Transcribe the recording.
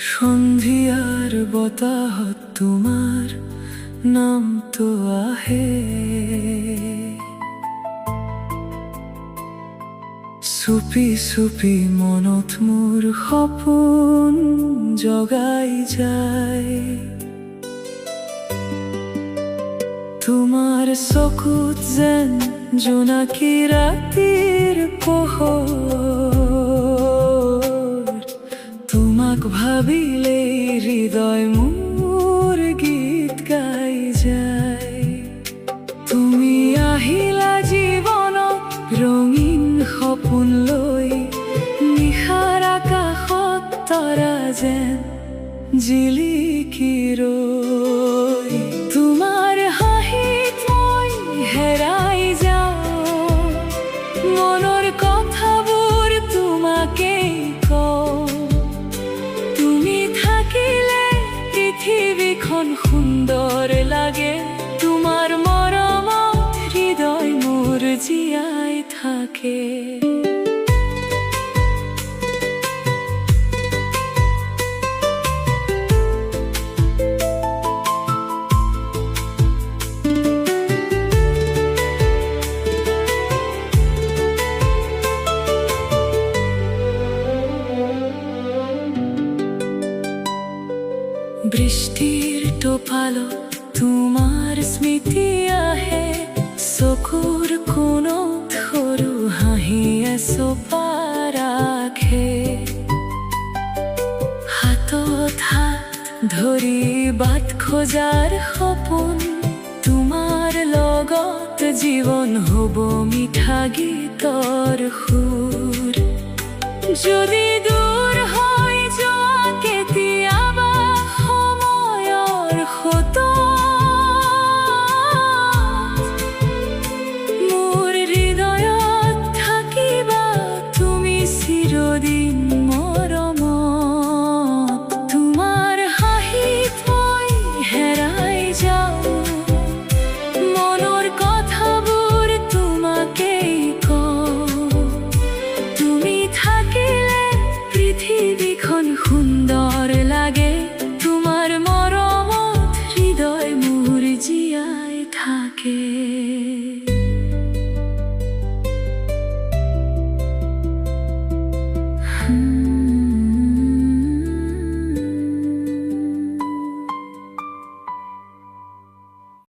সন্ধিয়াৰ বতাহত তোমাৰ নামটো আহে, চুপি চুপি মনত মোৰ সপোন জগাই যায়। তোমাৰ চকুত যেন জোনাকী ৰাতিৰ পোহৰ, তোমাক ভাবিলে হৃদয় মোৰ গীত গাই যায়। তুমি আহিলা জীৱনত ৰঙীন সপোন লৈ, নিশাৰ আকাশত তৰা যেন জিলিকি ৰৈ। তোমাৰ হাঁহিত মই হেৰাই যাওঁ, মনৰ কথাবোৰ তোমাকেই কওঁ। তুমি থাকিলে পৃথিৱীখন সুন্দৰ লাগে, তোমাৰ মৰমত হৃদয় মোৰ জীয়াই থাকে। বৃষ্টিৰ টোপালত তোমাৰ স্মৃতি আহে, চকুৰ কোণত সৰু হাঁহিয়ে চপা ৰাখে। হাতত হাত ধৰি বাট খোজাৰ সপোন, তোমাৰ লগত জীৱন হ'ব মিঠা গীতৰ সুৰ। যদি